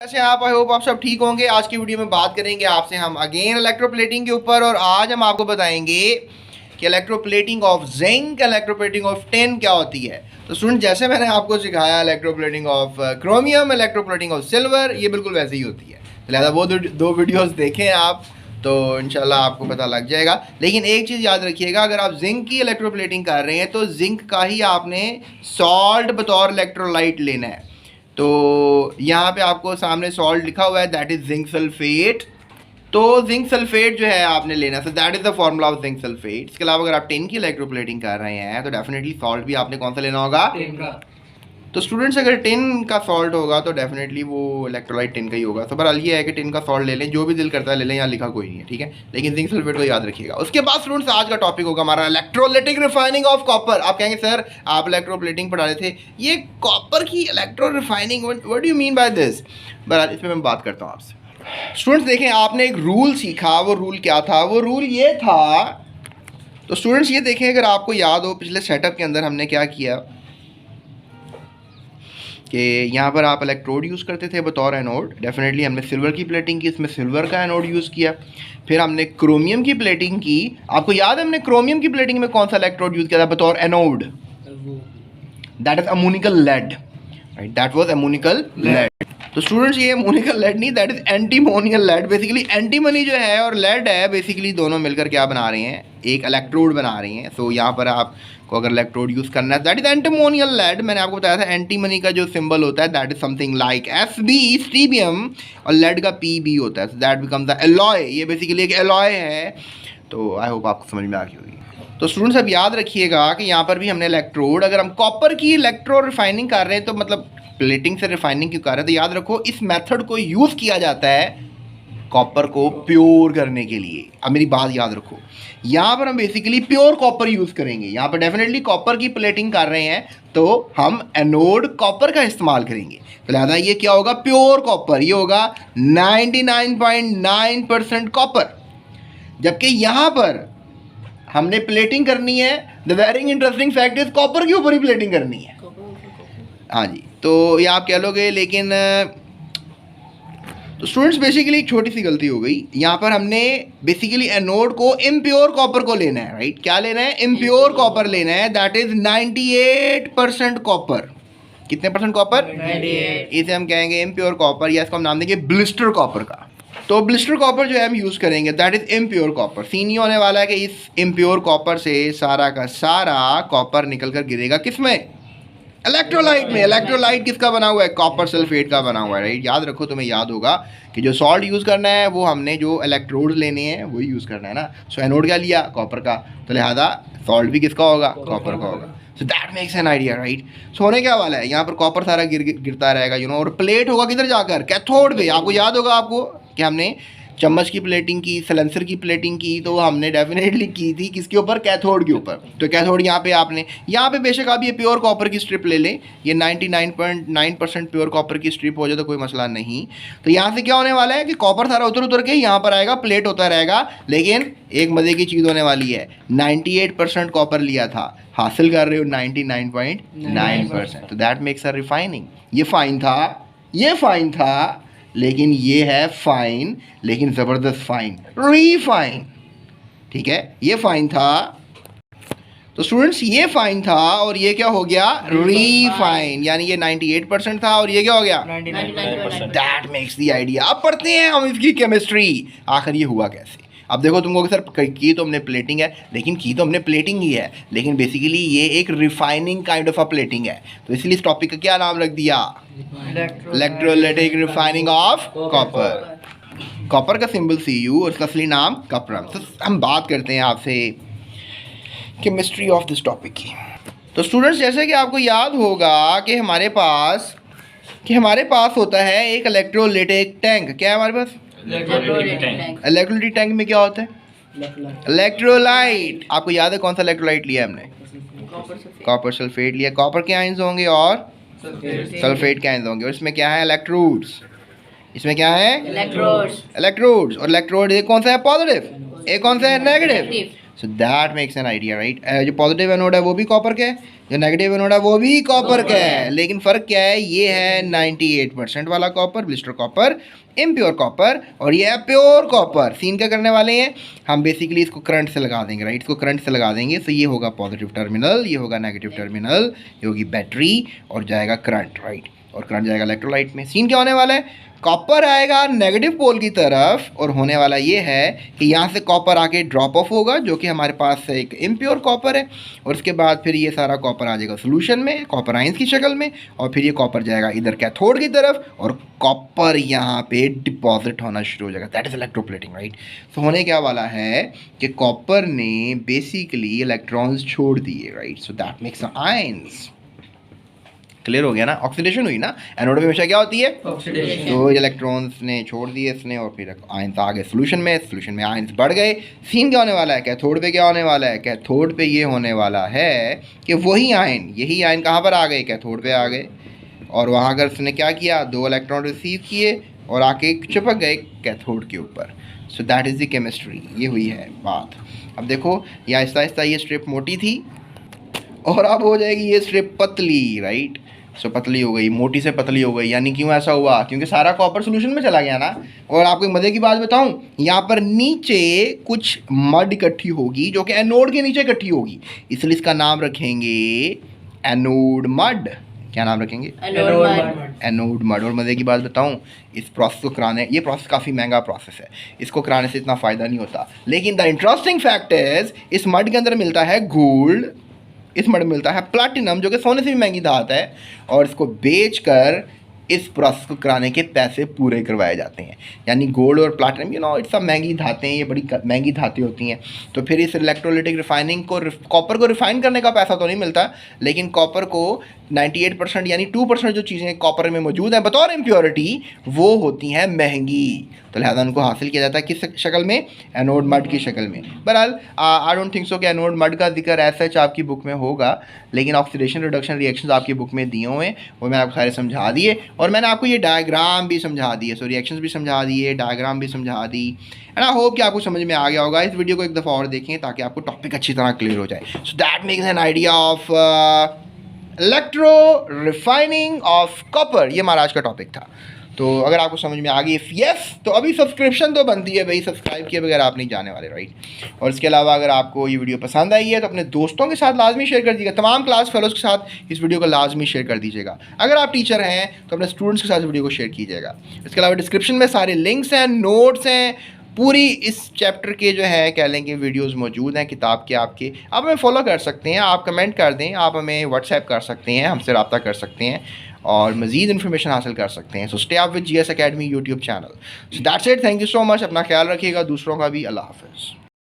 कैसे आप? I hope आप सब ठीक होंगे। आज की वीडियो में बात करेंगे आपसे हम अगेन इलेक्ट्रोप्लेटिंग के ऊपर, और आज हम आपको बताएंगे कि electroplating of zinc, electroplating of tin क्या होती है। तो स्टूडेंट, जैसे मैंने आपको सिखाया electroplating of chromium, electroplating of silver, ये बिल्कुल वैसे ही होती है। तो लिहाजा वो दो वीडियोस देखें आप, तो इंशाल्लाह आपको पता लग जाएगा। लेकिन एक चीज़ याद रखिएगा, अगर आप जिंक की इलेक्ट्रोप्लेटिंग कर रहे हैं तो जिंक का ही आपने सॉल्ट बतौर इलेक्ट्रोलाइट लेना है। तो यहाँ पे आपको सामने सॉल्ट लिखा हुआ है, दैट इज जिंक सल्फेट। तो जिंक सल्फेट जो है आपने लेना, so that is the formula of zinc sulphate. इसके अलावा अगर आप टिन की इलेक्ट्रोप्लेटिंग कर रहे हैं तो डेफिनेटली सॉल्ट भी आपने कौन सा लेना होगा? टिन का। तो स्टूडेंट्स, अगर टिन का सॉल्ट होगा तो डेफिनेटली वो इलेक्ट्रोलाइट टिन का ही होगा। तो बहरहाल ये है कि टिन का सॉल्ट ले लें, जो भी दिल करता है ले लें, यहाँ लिखा कोई नहीं है, ठीक है। लेकिन जिंक सल्फेट को याद रखिएगा। उसके बाद स्टूडेंट्स, आज का टॉपिक होगा हमारा इलेक्ट्रोलाइटिक रिफाइनिंग ऑफ कॉपर। आप कहेंगे सर आप इलेक्ट्रोप्लेटिंग पढ़ा रहे थे, ये कॉपर की electro refining, what do you mean by this? बहरहाल इसमें मैं बात करता हूँ आपसे। स्टूडेंट्स देखें, आपने एक रूल सीखा। वो रूल क्या था? वो रूल ये था, तो स्टूडेंट्स ये देखें, अगर आपको याद हो पिछले सेटअप के अंदर हमने क्या किया कि यहाँ पर आप इलेक्ट्रोड यूज़ करते थे बतौर एनोड। डेफिनेटली हमने सिल्वर की प्लेटिंग की, इसमें सिल्वर का एनोड यूज़ किया। फिर हमने क्रोमियम की प्लेटिंग की। आपको याद है हमने क्रोमियम की प्लेटिंग में कौन सा इलेक्ट्रोड यूज़ किया था बतौर anode? That is ammoniacal lead, right, that was ammoniacal lead. तो स्टूडेंट्स, ये अमोनिकल लेड नहीं, that is antimonial lead. Basically antimony जो है और लेड है, बेसिकली दोनों मिलकर क्या बना रहे हैं? एक इलेक्ट्रोड बना रही हैं। सो यहाँ पर आपको अगर इलेक्ट्रोड यूज़ करना है, दैट इज एंटीमोनियल लेड। मैंने आपको बताया था एंटीमनी का जो सिंबल होता है that is something like Fb स्ट्रीबियम, और लेड का Pb होता है, दैट बिकम्स द एलॉय। ये बेसिकली एक एलॉय है। तो आई होप आपको समझ में आ गई होगी। तो स्टूडेंट्स, अब याद रखिएगा कि यहाँ पर भी हमने इलेक्ट्रोड, अगर हम कॉपर की इलेक्ट्रो रिफाइनिंग कर रहे हैं तो मतलब प्लेटिंग से रिफाइनिंग क्यों कर रहे हैं, तो याद रखो इस मेथड को यूज़ किया जाता है कॉपर को प्योर करने के लिए। अब मेरी बात याद रखो, यहाँ पर हम बेसिकली प्योर कॉपर यूज़ करेंगे। यहाँ पर डेफिनेटली कॉपर की प्लेटिंग कर रहे हैं तो हम एनोड कॉपर का इस्तेमाल करेंगे। तो लिहाजा ये क्या होगा? Pure copper. ये होगा 99.9% कॉपर। जबकि यहाँ पर हमने प्लेटिंग करनी है, the very interesting fact is copper के ऊपर ही प्लेटिंग करनी है। हाँ जी, तो ये आप कह लोगे, लेकिन तो स्टूडेंट्स बेसिकली एक छोटी सी गलती हो गई। यहाँ पर हमने बेसिकली एनोड को इम्प्योर कॉपर को लेना है, राइट। क्या लेना है? इम्प्योर कॉपर लेना है, दैट इज 98% कॉपर। कितने परसेंट कॉपर? 98। इसे हम कहेंगे इम्प्योर कॉपर, या इसको हम नाम देंगे ब्लिस्टर कॉपर का। तो ब्लिस्टर कॉपर जो है हम यूज़ करेंगे, that is impure copper. Scene ये होने वाला है कि इस इम्प्योर कॉपर से सारा का सारा कॉपर निकल कर गिरेगा किसमें? इलेक्ट्रोलाइट में। इलेक्ट्रोलाइट किसका बना हुआ है? कॉपर सल्फेट का बना हुआ है, राइट। याद रखो, तुम्हें याद होगा कि जो सॉल्ट यूज़ करना है वो हमने जो इलेक्ट्रोड लेने हैं वही यूज़ करना है ना। सो एनोड क्या लिया? कॉपर का। तो लिहाजा सॉल्ट भी किसका होगा? कॉपर का होगा। So that makes an idea, right. So होने क्या वाला है, यहाँ पर कॉपर सारा गिरता रहेगा, यू नो, और प्लेट होगा किधर जाकर? कैथोड पे। आपको याद होगा आपको कि हमने चम्मच की प्लेटिंग की, सलेंसर की प्लेटिंग की, तो हमने डेफिनेटली की थी किसके ऊपर? कैथोड के ऊपर। तो कैथोड यहाँ पे आपने, यहाँ पे बेशक आप ये प्योर कॉपर की स्ट्रिप ले लें, ये 99.9% प्योर कॉपर की स्ट्रिप हो जाए तो कोई मसला नहीं। तो यहाँ से क्या होने वाला है कि कॉपर सारा उतर के यहाँ पर आएगा, प्लेट होता रहेगा। लेकिन एक मज़े की चीज़ होने वाली है, 98% कॉपर लिया था, हासिल कर रहे हो 99.9%। तो दैट मेक्स अ रिफाइनिंग। ये फाइन था, ये फाइन था, लेकिन ये है फाइन, लेकिन ज़बरदस्त फाइन, रीफाइन, ठीक है। ये फाइन था, तो स्टूडेंट्स ये फाइन था और ये क्या हो गया? रीफाइन। यानी ये 98% था और ये क्या हो गया? 99%। That makes the idea. अब पढ़ते हैं हम इसकी केमिस्ट्री, आखिर ये हुआ कैसे। अब देखो, तुमको सर की तो हमने प्लेटिंग है, लेकिन की तो हमने प्लेटिंग ही है, लेकिन बेसिकली ये एक refining kind of a plating है। तो इसलिए इस टॉपिक का क्या नाम रख दिया? Electrolytic refining of copper. Copper का सिंबल Cu और इसका असली नाम कपरम। तो हम बात करते हैं आपसे केमिस्ट्री ऑफ दिस टॉपिक की। तो स्टूडेंट्स, जैसे कि आपको याद होगा कि हमारे पास होता है एक इलेक्ट्रोलाइटिक टैंक। क्या है हमारे पास? इलेक्ट्रोलाइटिक टैंक में क्या होता है? इलेक्ट्रोलाइट। आपको याद है कौन सा इलेक्ट्रोलाइट लिया हमने? कॉपर सल्फेट लिया। कॉपर के आयंस होंगे और सल्फेट के आयंस होंगे, और इसमें क्या है? इलेक्ट्रोड्स। इसमें क्या है? इलेक्ट्रोड्स। और इलेक्ट्रोड एक कौन सा है? पॉजिटिव, एक कौन सा है? Negative. So that makes an idea, right. जो पॉजिटिव एनोड है वो भी कॉपर का है, जो नेगेटिव एनोड है वो भी कॉपर का है, लेकिन फ़र्क क्या है, ये है 98% वाला copper, blister copper, impure copper, और ये है प्योर कॉपर। सीन क्या करने वाले हैं हम, बेसिकली इसको करंट से लगा देंगे, राइट, इसको करंट से लगा देंगे। तो ये होगा पॉजिटिव टर्मिनल, ये होगा नेगेटिव टर्मिनल, ये होगी बैटरी, और जाएगा करंट, राइट, और करंट जाएगा इलेक्ट्रोलाइट में। सीन क्या होने वाला है, कॉपर आएगा नेगेटिव पोल की तरफ, और होने वाला ये है कि यहाँ से कॉपर आके ड्रॉप ऑफ होगा, जो कि हमारे पास एक इम्प्योर कॉपर है, और उसके बाद फिर ये सारा कॉपर आ जाएगा सोल्यूशन में कॉपर आयंस की शक्ल में, और फिर ये कॉपर जाएगा इधर कैथोड की तरफ, और कॉपर यहाँ पे डिपॉजिट होना शुरू हो जाएगा। That is electroplating, right. तो होने क्या वाला है कि कॉपर ने बेसिकली इलेक्ट्रॉन्स छोड़ दिए, right, so that makes ions. Clear हो गया ना, ऑक्सीडेशन हुई ना, एनोड में हमेशा क्या होती है ऑक्सीडेशन। तो इलेक्ट्रॉन्स ने छोड़ दिए इसने, और फिर आयंस आ गए सोल्यूशन में आयंस बढ़ गए। सीन क्या होने वाला है, कैथोड पे क्या होने वाला है, कैथोड पे ये होने वाला है कि वही आयन, यही आयन कहाँ पर आ गए, कैथोड पे आ गए, और वहाँ अगर उसने क्या किया, 2 इलेक्ट्रॉन रिसीव किए और आके चिपक गए कैथोड के ऊपर। So that is the chemistry, ये हुई है बात। अब देखो ये आहिस्ता आहिस्ता ये स्ट्रिप मोटी थी और अब हो जाएगी ये स्ट्रिप पतली, राइट। सो पतली हो गई, मोटी से पतली हो गई। यानी क्यों ऐसा हुआ, क्योंकि सारा कॉपर सोल्यूशन में चला गया ना। और आपको एक मज़े की बात बताऊं, यहाँ पर नीचे कुछ मड इकट्ठी होगी जो कि एनोड के नीचे इकट्ठी होगी, इसलिए इसका नाम रखेंगे एनोड मड। क्या नाम रखेंगे, एनोड मड। और मज़े की बात बताऊं, इस प्रोसेस को कराने, ये प्रोसेस काफ़ी महंगा प्रोसेस है, इसको कराने से इतना फ़ायदा नहीं होता। लेकिन द इंटरेस्टिंग फैक्ट इज इस मड के अंदर मिलता है गोल्ड, इस मड में मिलता है प्लैटिनम, जो कि सोने से भी महंगी धात है, और इसको बेचकर इस प्रोसेस को कराने के पैसे पूरे करवाए जाते हैं। यानी गोल्ड और प्लैटिनम, यू नो, इट्स सब महंगी धातें हैं, ये बड़ी महंगी धातें होती हैं। तो फिर इस इलेक्ट्रोलिटिक रिफाइनिंग को, कॉपर को रिफाइन करने का पैसा तो नहीं मिलता, लेकिन कॉपर को 98% यानी 2% जो चीज़ें कॉपर में मौजूद हैं बतौर इम्प्योरिटी, वो होती हैं महंगी। तो लिहाजा उनको हासिल किया जाता है किस शक्ल में, एनोड मड की शक्ल में। बहरहाल आई डोंट थिंक सो कि एनोड मड का जिक्र ऐसा सच आपकी बुक में होगा, लेकिन ऑक्सीडेशन रिडक्शन रिएक्शंस आपकी बुक में दिए हुए हैं, वो मैंने आपको सारे समझा दिए, और मैंने आपको ये डायग्राम भी समझा दिए, सो रिएक्शंस भी समझा दिए, डायग्राम भी समझा दी, एंड आई होप कि आपको समझ में आ गया होगा। इस वीडियो को एक दफ़ा और देखें ताकि आपको टॉपिक अच्छी तरह क्लियर हो जाए। सो that makes an idea of electro refining of copper. ये हमारा आज का टॉपिक था। तो अगर आपको समझ में आ गई यस, तो अभी सब्सक्रिप्शन तो बनती है भाई, सब्सक्राइब किए बगैर आप नहीं जाने वाले, राइट। और इसके अलावा अगर आपको ये वीडियो पसंद आई है तो अपने दोस्तों के साथ लाजमी शेयर कर दीजिएगा, तमाम क्लास फेलोज़ के साथ इस वीडियो को लाजमी शेयर कर दीजिएगा। अगर आप टीचर हैं तो अपने स्टूडेंट्स के साथ वीडियो को शेयर कीजिएगा। इसके अलावा डिस्क्रिप्शन में सारे लिंक्स हैं, नोट्स हैं, पूरी इस चैप्टर के जो है कह लेंगे वीडियोस मौजूद हैं किताब के आपके। आप हमें फॉलो कर सकते हैं, आप कमेंट कर दें, आप हमें व्हाट्सएप कर सकते हैं, हमसे रब्ता कर सकते हैं और मज़ीद इन्फॉर्मेशन हासिल कर सकते हैं। So stay up with GS Academy YouTube channel. So that's it, thank you so much. अपना ख्याल रखिएगा, दूसरों का भी। अल्लाह हाफ़िज़।